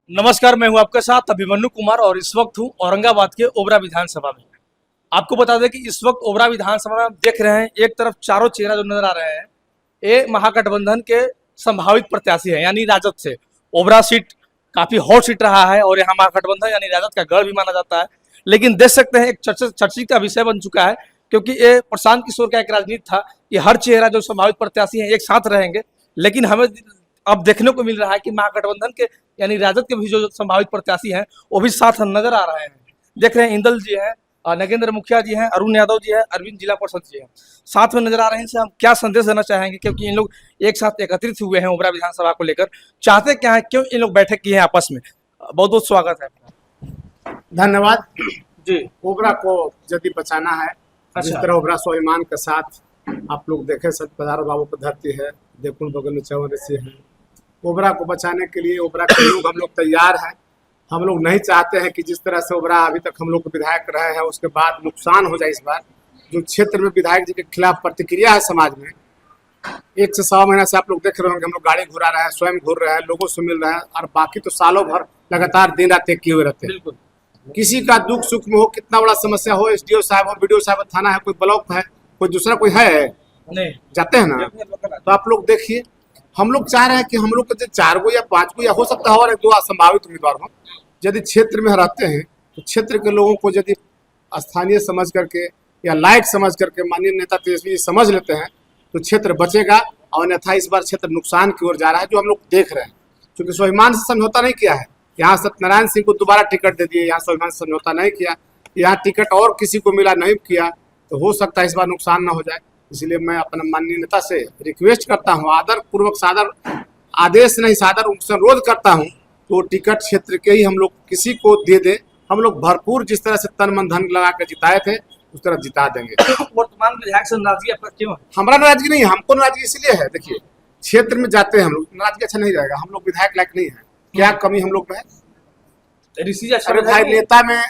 नमस्कार, मैं हूं आपके साथ अभिमन्यु कुमार और इस वक्त हूं औरंगाबाद के ओबरा विधानसभा में। आपको बता दें कि इस वक्त ओबरा विधानसभा में आप देख रहे हैं, एक तरफ चारों चेहरा जो नजर आ रहे हैं, ये महागठबंधन के संभावित प्रत्याशी हैं, यानी राजद से। ओबरा सीट काफी हॉट सीट रहा है और यहाँ महागठबंधन यानी राजद का गढ़ भी माना जाता है। लेकिन देख सकते हैं, एक चर्चित का विषय बन चुका है, क्योंकि ये प्रशांत किशोर का एक राजनीति था कि हर चेहरा जो संभावित प्रत्याशी है एक साथ रहेंगे। लेकिन हमें अब देखने को मिल रहा है कि महागठबंधन के यानी राजद के भी जो संभावित प्रत्याशी हैं वो भी साथ नजर आ रहे हैं। देख रहे हैं, इंदल जी हैं, नगेंद्र मुखिया जी हैं, अरुण यादव जी हैं, अरविंद जिला पार्षद जी हैं, साथ में नजर आ रहे हैं। इनसे हम क्या संदेश देना चाहेंगे, क्योंकि इन लोग एक साथ एकत्रित हुए हैं ओबरा विधानसभा को लेकर। चाहते क्या है, क्यों इन लोग बैठक किए हैं आपस में। बहुत बहुत स्वागत है आपका। धन्यवाद जी। ओबरा को यदि बचाना है, जिस तरह ओबरा स्वाभिमान के साथ आप लोग देखे सच पधारो बाबू की धरती है, देखुन बगल में चौवन ऋषि है। ओबरा को बचाने के लिए ओबरा के लोग हम लोग तैयार हैं। हम लोग नहीं चाहते हैं कि जिस तरह से ओबरा अभी तक हम लोग को विधायक रहे हैं उसके बाद नुकसान हो जाए। इस बार जो क्षेत्र में विधायक जी के खिलाफ प्रतिक्रिया है समाज में, 1 से 1.25 महीना से आप लोग देख रहे होंगे, हम लोग गाड़ी घुरा रहे हैं, स्वयं घूर रहे हैं, लोगों से मिल रहे हैं, और बाकी तो सालों भर लगातार दिन रात एक किए हुए रहते हैं। बिल्कुल। किसी का दुख सुख में हो, कितना बड़ा समस्या हो, SDO साहब हो, BDO साहब, थाना है, कोई ब्लॉक है, कोई दूसरा कोई है, नहीं जाते हैं ना। तो आप लोग देखिए, हम लोग चाह रहे हैं कि हम लोग के 4 गो या 5 गो या हो सकता है और 1-2 संभावित उम्मीदवार हो, यदि क्षेत्र में रहते हैं तो क्षेत्र के लोगों को यदि स्थानीय समझ करके या लायक समझ करके माननीय नेता तेजस्वी समझ लेते हैं तो क्षेत्र बचेगा। और अन्यथा इस बार क्षेत्र नुकसान की ओर जा रहा है, जो हम लोग देख रहे हैं। क्योंकि स्वाभिमान से समझौता नहीं किया है, यहाँ सत्यनारायण सिंह को दोबारा टिकट दे दिए, यहाँ स्वाभिमान से समझौता नहीं किया, यहाँ टिकट और किसी को मिला नहीं किया, तो हो सकता है इस बार नुकसान ना हो जाए। इसलिए मैं अपने माननीय नेता से रिक्वेस्ट करता हूँ, आदर पूर्वक, सादर आदेश नहीं सादर उनसे अनुरोध करता हूँ, तो टिकट क्षेत्र के ही हम लोग किसी को दे दें। हम लोग भरपूर जिस तरह से तन मन धन लगा कर जिताए थे उस तरह जिता देंगे। वर्तमान विधायक से नाराजगी आपका क्यों है? हमारा नाराजगी नहीं है, हमको नाराजगी इसलिए है, देखिए क्षेत्र में जाते हैं हम लोग, नाराजगी अच्छा नहीं रहेगा। हम लोग विधायक लायक नहीं है, क्या कमी हम लोग में है? ऋषि जी अच्छा अरे भाई, नेता में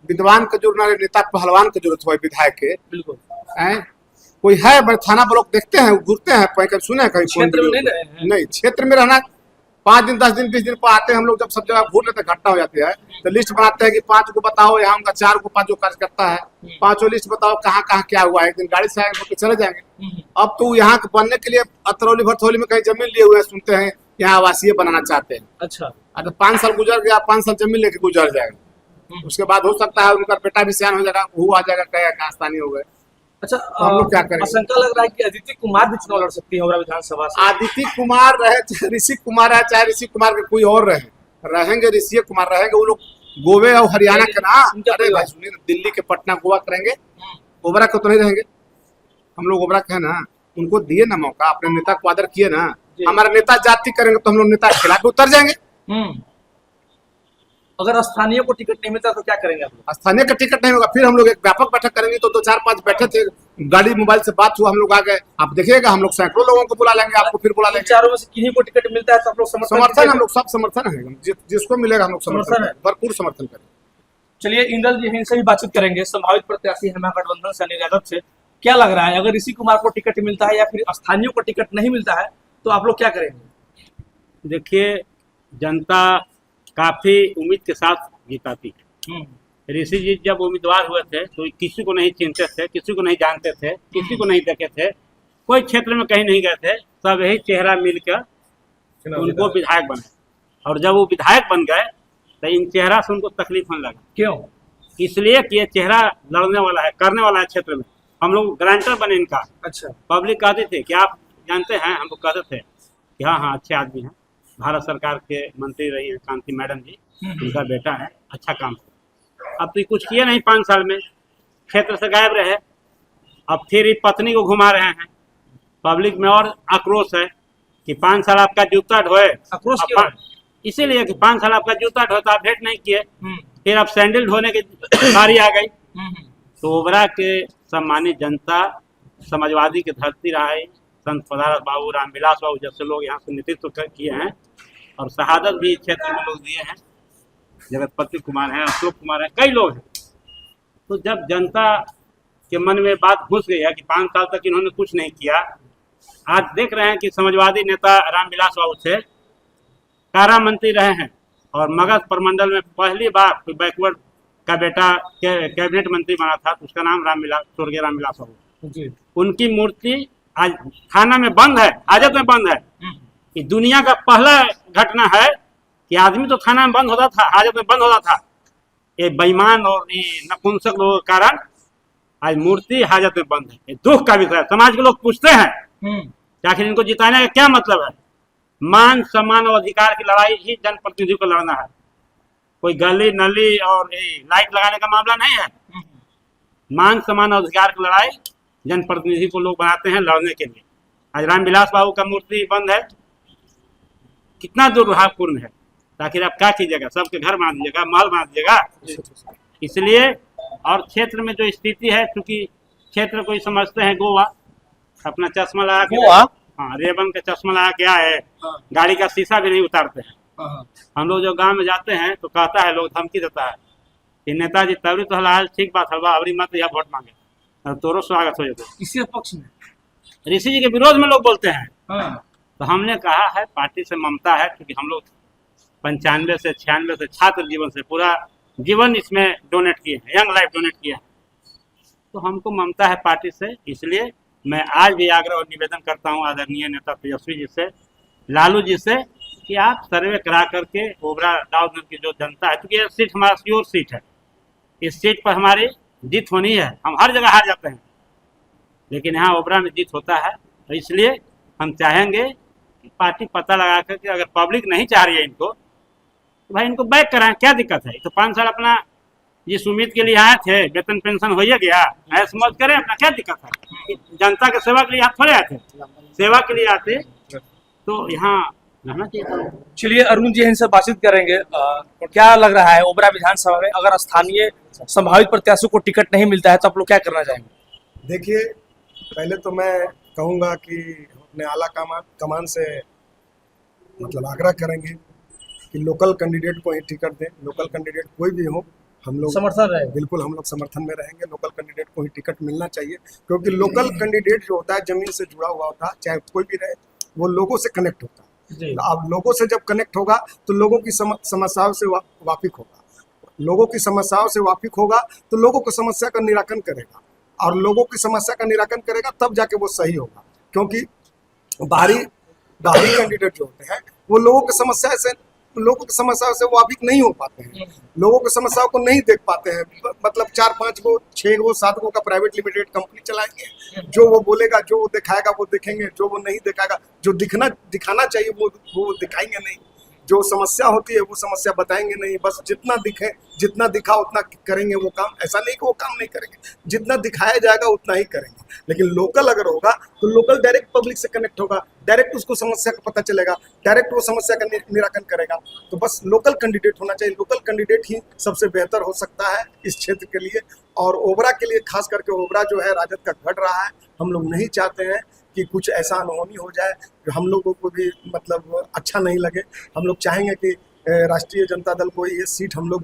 विद्वान का जरूरत है, नेता पहलवान की जरूरत है विधायक के। बिल्कुल। हैं? कोई है थाना ब्लॉक देखते हैं, घूरते हैं, कहीं सुने हैं कहीं क्षेत्र में नहीं रहे हैं। नहीं, क्षेत्र में रहना 5 दिन 10 दिन 20 दिन पर आते हैं हम लोग, जब सब जगह घूर लेते घटना हो जाती है तो लिस्ट बनाते हैं कि 5 को बताओ, यहाँ उनका 4 को 5 जो कार्यकर्ता है, 5 लिस्ट बताओ कहाँ कहाँ क्या हुआ है। एक दिन गाड़ी से आएंगे तो चले जाएंगे। अब तो यहाँ बनने के लिए अतरौली भरथौली में कहीं जमीन लिए हुए सुनते हैं, यहाँ आवासीय बनाना चाहते हैं। अच्छा। अगर 5 साल गुजर गया, 5 साल जमीन लेके गुजर जाएगा, उसके बाद हो सकता है उनका बेटा भी सियान हो जाएगा, वो आ जाएगा, क्या स्थानीय हो गए। अच्छा, हम लोग क्या करेंगे? आशंका लग रहा है कि अदिति कुमार भी चुनाव लड़ सकती है ओबरा विधानसभा से। आदित्य कुमार रहे, चाहे ऋषि कुमार है, चाहे ऋषि कुमार के कोई और रहेंगे, ऋषि कुमार रहेंगे। वो लोग गोवे और हरियाणा के ना, अरे भाई सुनिए, दिल्ली के पटना गोवा करेंगे, ओबरा को तो नहीं रहेंगे। हम लोग ओबरा के है ना, उनको दिए ना मौका, अपने नेता को आदर किए ना। हमारा नेता जाति करेंगे तो हम लोग नेता के खिलाफ उतर जाएंगे। अगर स्थानीय को टिकट नहीं मिलता तो क्या करेंगे आप लोग? स्थानीय का टिकट नहीं होगा, फिर हम लोग एक व्यापक बैठक करेंगे। तो 2-4-5 बैठे थे, गाड़ी मोबाइल से बात हुआ, हम लोग आ गए। आप देखिएगा, हम लोग सैकड़ों लोगों को बुला लेंगे, आपको फिर बुला लेंगे। चारों में से किन्हीं को टिकट मिलता है तो आप लोग समर्थन हम लोग सब समर्थन है, जिसको मिलेगा हम लोग समर्थन है, भरपूर समर्थन करेंगे। चलिए, इंदल जी इनसे भी बातचीत करेंगे, संभावित प्रत्याशी है महागठबंधन से यानी राजद से। क्या लग रहा है, अगर ऋषि कुमार को टिकट मिलता है या फिर स्थानीय को टिकट नहीं मिलता है तो आप लोग क्या करेंगे? देखिए, जनता काफी उम्मीद के साथ जीताती है। ऋषि जी जब उम्मीदवार हुए थे तो किसी को नहीं चिंते थे, किसी को नहीं जानते थे, किसी को नहीं देखे थे, कोई क्षेत्र में कहीं नहीं गए थे। सब यही चेहरा मिलकर उनको विधायक बने, और जब वो विधायक बन गए तो इन चेहरा से उनको तकलीफ होने लगा। क्यों? इसलिए कि ये चेहरा लड़ने वाला है, करने वाला है क्षेत्र में। हम लोग गारंटर बने इनका। अच्छा। पब्लिक कहते थे कि आप जानते हैं, हम लोग कहते थे कि हाँ हाँ अच्छे आदमी हैं, भारत सरकार के मंत्री रही हैं कांति मैडम जी, उनका बेटा है, अच्छा काम है। अब तो कुछ किए नहीं, 5 साल में क्षेत्र से गायब रहे। अब फिर पत्नी को घुमा रहे हैं। पब्लिक में और आक्रोश है कि 5 साल आपका जूता ढोए। आक्रोश क्यों? इसीलिए कि 5 साल आपका जूता ढोए तो आप भेंट नहीं किए, फिर अब सैंडल ढोने की बारी आ गई। तो ओबरा के सम्मानित जनता, समाजवादी की धरती रहा है, संत पदारथ बाबू, रामविलास बाबू जैसे लोग यहाँ से नेतृत्व किए हैं, और शहादत भी क्षेत्र में लोग दिए हैं, जगतपति कुमार हैं, अशोक कुमार हैं, कई लोग हैं। तो जब जनता के मन में बात घुस गई है कि 5 साल तक इन्होंने कुछ नहीं किया, आज देख रहे हैं कि समाजवादी नेता रामविलास बाबू थे, कारा मंत्री रहे हैं, और मगध प्रमंडल में पहली बार कोई बैकवर्ड का बेटा कैबिनेट मंत्री बना था, तो उसका नाम रामविलास, स्वर्गीय रामविलास बाबू जी। उनकी मूर्ति आज थाना में बंद है, हाजत में बंद है। ये दुनिया का पहला घटना है कि आदमी तो थाना में बंद होता था, हाजत में बंद होता था। ये बेईमान और ये नपुंसक लोगों के कारण आज मूर्ति हाजत में बंद है। ये दुख का विषय है। समाज के लोग पूछते हैं कि आखिर इनको जिताने का क्या मतलब है। मान सम्मान और अधिकार की लड़ाई ही जनप्रतिनिधियों को लड़ना है, कोई गली नली और लाइट लगाने का मामला नहीं है। मान सम्मान और अधिकार की लड़ाई जनप्रतिनिधि को लोग बनाते हैं लड़ने के लिए। आज रामविलास बाबू का मूर्ति बंद है, कितना दुर्भाग्यपूर्ण है। आखिर आप क्या कीजिएगा, सबके घर बना दीजिएगा, महल बना दीजिएगा। इसलिए और क्षेत्र में जो स्थिति है, क्योंकि क्षेत्र को ही समझते हैं गोवा, अपना चश्मा लगा के, हाँ रेबन का चश्मा लगा के आए, गाड़ी का शीशा भी नहीं उतारते हैं। हम लोग जो गांव में जाते हैं तो कहता है, लोग धमकी देता है कि नेताजी तबरी तो हलाल ठीक बात हलवा अबरी मत या वोट मांगे और तोरो स्वागत हो जाए। किसी पक्ष में ऋषि जी के विरोध में लोग बोलते हैं। तो हमने कहा है पार्टी से ममता है, क्योंकि हम लोग 95 से 96 से छात्र जीवन से पूरा जीवन इसमें डोनेट किए हैं, यंग लाइफ डोनेट किया है। तो हमको ममता है पार्टी से, इसलिए मैं आज भी आग्रह और निवेदन करता हूं आदरणीय नेता तेजस्वी जी से, लालू जी से, कि आप सर्वे करा करके ओबरा दाऊदगंज की जो जनता है, क्योंकि ये सीट हमारा श्योर सीट है, इस सीट पर हमारी जीत होनी है। हम हर जगह हार जाते हैं, लेकिन यहाँ ओबरा में जीत होता है। तो इसलिए हम चाहेंगे कि पार्टी पता लगा करके, अगर पब्लिक नहीं चाह रही है इनको, तो भाई इनको बैक कराएं, क्या दिक्कत है। तो 5 साल अपना जिस उम्मीद के लिए आए थे, वेतन पेंशन हो ही गया, ऐसे मौज करें अपना, क्या दिक्कत है। जनता के सेवा के लिए आप थोड़े आए थे, सेवा के लिए आते तो यहाँ रहना चाहिए। चलिए अरुण जी इनसे बातचीत करेंगे। क्या लग रहा है ओबरा विधानसभा में अगर स्थानीय संभावित प्रत्याशियों को टिकट नहीं मिलता है तो आप लोग क्या करना चाहेंगे? देखिए, पहले तो मैं कहूँगा कि अपने आला कमान से मतलब आग्रह करेंगे कि लोकल कैंडिडेट को ही टिकट दें। लोकल कैंडिडेट कोई भी हो, हम लोग समर्थन रहे, बिल्कुल हम लोग समर्थन में रहेंगे। लोकल कैंडिडेट को ही टिकट मिलना चाहिए, क्योंकि लोकल कैंडिडेट जो होता है जमीन से जुड़ा हुआ होता है, चाहे कोई भी रहे, वो लोगों से कनेक्ट होता है। अब लोगों से जब कनेक्ट होगा तो लोगों की समस्याओं से वाकिफ होगा, लोगों की समस्याओं से वाकिफ होगा तो लोगों की समस्या का निराकरण करेगा, और लोगों की समस्या का निराकरण करेगा तब जाके वो सही होगा। क्योंकि बाहरी कैंडिडेट जो होते हैं वो लोगों की समस्याओं से वाकिफ नहीं हो पाते हैं, लोगों की समस्याओं को नहीं देख पाते हैं। मतलब 4-5 गो 6 गो 7 गो का प्राइवेट लिमिटेड कंपनी चलाएंगे, जो वो बोलेगा, जो वो दिखाएगा वो देखेंगे, जो वो नहीं दिखाएगा, जो दिखाना चाहिए वो दिखाएंगे नहीं, जो समस्या होती है वो समस्या बताएंगे नहीं। बस जितना दिखा उतना करेंगे वो काम। ऐसा नहीं कि वो काम नहीं करेंगे, जितना दिखाया जाएगा उतना ही करेंगे। लेकिन लोकल अगर होगा तो लोकल डायरेक्ट पब्लिक से कनेक्ट होगा, डायरेक्ट उसको समस्या का पता चलेगा, डायरेक्ट वो समस्या का निराकरण करेगा। तो बस लोकल कैंडिडेट होना चाहिए, लोकल कैंडिडेट ही सबसे बेहतर हो सकता है इस क्षेत्र के लिए। और ओबरा के लिए खास करके, ओबरा जो है राजद का घट रहा है, हम लोग नहीं चाहते हैं कि कुछ ऐसा अनहोनी हो जाए जो हम लोगों को भी मतलब अच्छा नहीं लगे। हम लोग चाहेंगे कि राष्ट्रीय जनता दल को ये सीट हम लोग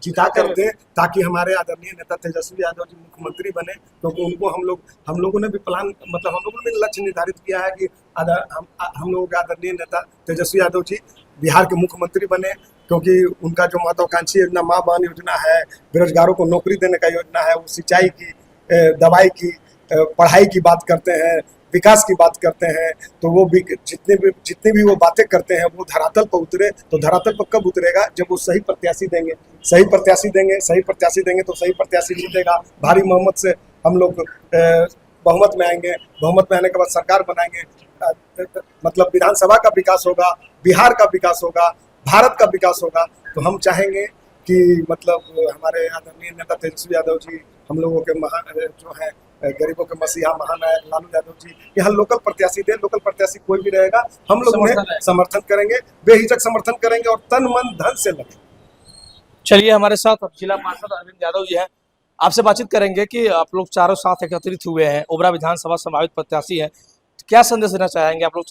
जिता कर दें, ताकि हमारे आदरणीय नेता तेजस्वी यादव जी मुख्यमंत्री बने। क्योंकि उनको हम लोगों ने भी प्लान, मतलब हम लोगों ने भी लक्ष्य निर्धारित किया है कि हम लोगों के आदरणीय नेता तेजस्वी यादव जी बिहार के मुख्यमंत्री बने। क्योंकि उनका जो महत्वाकांक्षी योजना माँ बहन योजना है, बेरोजगारों को नौकरी देने का योजना है, वो सिंचाई की, दवाई की, पढ़ाई की बात करते हैं, विकास की बात करते हैं। तो वो भी जितने भी वो बातें करते हैं वो धरातल पर उतरे। तो धरातल पर कब उतरेगा? जब वो सही प्रत्याशी देंगे तो सही प्रत्याशी जीतेगा। भारी बहुमत से हम लोग बहुमत में आएंगे, बहुमत में आने के बाद सरकार बनाएंगे। मतलब विधानसभा का विकास होगा, बिहार का विकास होगा, भारत का विकास होगा। तो हम चाहेंगे कि मतलब हमारे आदरणीय नेता तेजस्वी यादव जी, हम लोगों के महान जो है गरीबों के मसीहा महानायक लालू यादव जी, यहाँ लोकल प्रत्याशी दे। लोकल प्रत्याशी कोई भी रहेगा हम लोग उन्हें समर्थन करेंगे, बेहिचक समर्थन करेंगे और तन मन धन से लगे। चलिए हमारे साथ जिला पार्षद अरविंद यादव जी हैं, आपसे बातचीत करेंगे कि आप लोग चारों साथ एकत्रित हुए हैं, ओबरा विधानसभा संभावित प्रत्याशी हैं, तो क्या संदेश देना चाहेंगे? आप लोग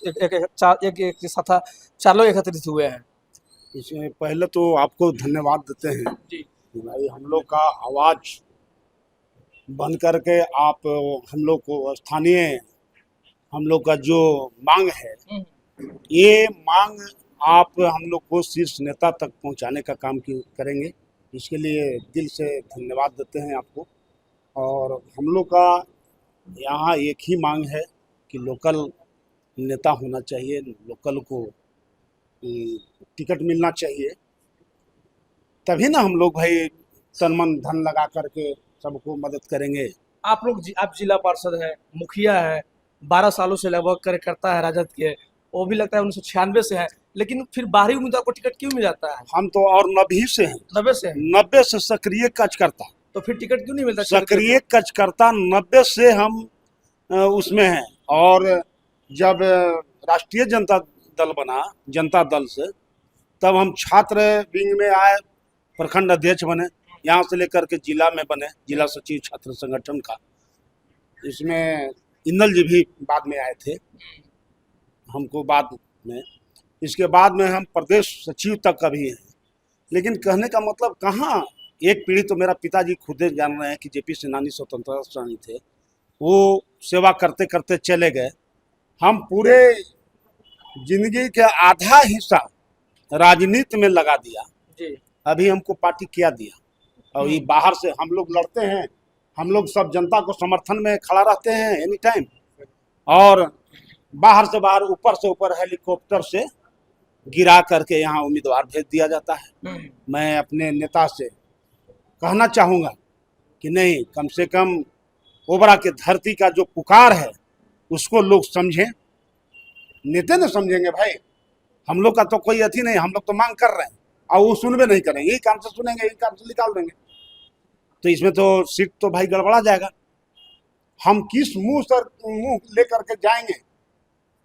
एक साथ 4 लोग एकत्रित हुए हैं। इसमें पहले तो आपको धन्यवाद देते हैं जी। भाई, हम लोग का आवाज बन करके आप हम लोग को स्थानीय हम लोग का जो मांग है, ये मांग आप हम लोग को शीर्ष नेता तक पहुंचाने का काम करेंगे। इसके लिए दिल से धन्यवाद देते हैं आपको। और हम लोग का यहाँ एक ही मांग है कि लोकल नेता होना चाहिए, लोकल को टिकट मिलना चाहिए, तभी ना हम लोग भाई तन मन धन लगा करके सबको मदद करेंगे। आप लोग आप जिला पार्षद है, मुखिया है, 12 सालों से लगभग कार्यकर्ता है राजद के, वो भी लगता है 1996 से है, लेकिन फिर बाहरी उम्मीदवार को टिकट क्यों मिल जाता है? हम तो और 90 से हैं, 90 से है, 90 से सक्रिय कार्यकर्ता, तो फिर टिकट क्यों नहीं मिलता? सक्रिय कार्यकर्ता 90 से हम उसमें हैं। और जब राष्ट्रीय जनता दल बना, जनता दल से, तब हम छात्र विंग में आए, प्रखंड अध्यक्ष बने, यहाँ से लेकर के जिला में बने, जिला सचिव छात्र संगठन का। इसमें इंदल जी भी बाद में आए थे हमको बाद में। इसके बाद में हम प्रदेश सचिव तक का भी हैं। लेकिन कहने का मतलब कहाँ, एक पीढ़ी तो मेरा पिताजी खुद जान रहे हैं कि जेपी सेनानी स्वतंत्रता सेनानी थे, वो सेवा करते करते चले गए। हम पूरे जिंदगी का आधा हिस्सा राजनीति में लगा दिया जी। अभी हमको पार्टी क्या दिया? और ये बाहर से हम लोग लड़ते हैं, हम लोग सब जनता को समर्थन में खड़ा रहते हैं एनी टाइम, और बाहर से बाहर, ऊपर से ऊपर हेलीकॉप्टर से गिरा करके यहाँ उम्मीदवार भेज दिया जाता है। मैं अपने नेता से कहना चाहूँगा कि नहीं, कम से कम ओबरा के धरती का जो पुकार है उसको लोग समझें। नेता न समझेंगे भाई, हम लोग का तो कोई अथी नहीं, हम लोग तो मांग कर रहे हैं और वो सुनबे नहीं करेंगे, यही काम से सुनेंगे, यही काम से निकाल देंगे, तो इसमें तो सीट तो भाई गड़बड़ा जाएगा। हम किस मुंह लेकर के जाएंगे,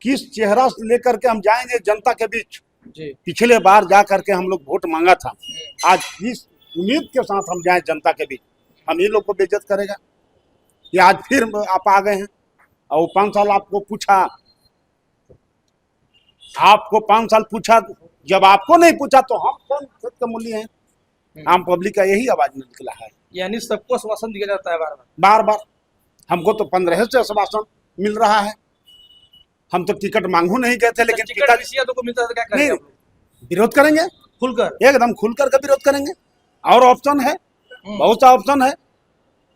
किस चेहरा से लेकर के हम जाएंगे जनता के बीच? जी। पिछले बार जा करके हम लोग वोट मांगा था, आज किस उम्मीद के साथ हम जाएं जनता के बीच? हम ये लोग को बेइज्जत करेगा कि आज फिर आप आ गए हैं और 5 साल आपको पूछा, आपको 5 साल पूछा, जब आपको नहीं पूछा तो हम कौन खुद के मूल्य हैं? आम पब्लिक का यही आवाज निकला है। यानी सबको आश्वासन दिया जाता है बार बार? बार बार हमको तो 15 से आश्वासन मिल रहा है। हम तो टिकट मांगू नहीं गए थे, लेकिन टिकट किसी को मिलता है तो क्या करेंगे नहीं, आप लोग? विरोध करेंगे, खुलकर एकदम खुलकर का विरोध करेंगे। और ऑप्शन है, बहुत सा ऑप्शन है,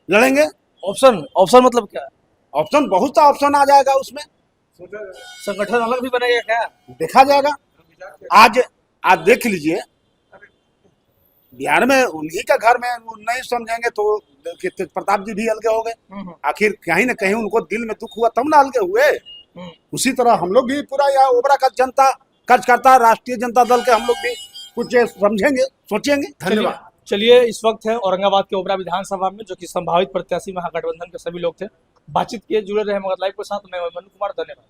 लड़ेंगे। ऑप्शन मतलब क्या? ऑप्शन बहुत सा ऑप्शन आ जाएगा उसमें, संगठन अलग भी बनेगा क्या? देखा जाएगा। आज देख लीजिए, बिहार में उन्हीं का घर में नहीं समझेंगे तो तेज प्रताप जी भी अलगे हो गए। आखिर कहीं ना कहीं उनको दिल में दुख हुआ तब ना अलगे हुए। उसी तरह हम लोग भी पूरा यहाँ ओबरा का जनता कार्यकर्ता, राष्ट्रीय जनता दल के हम लोग भी कुछ समझेंगे, सोचेंगे। धन्यवाद। चलिए, इस वक्त है औरंगाबाद के ओबरा विधानसभा में, जो कि संभावित प्रत्याशी महागठबंधन के सभी लोग थे। बातचीत किए, जुड़े रहे मगध लाइव के साथ। मैं मनु कुमार, धन्यवाद।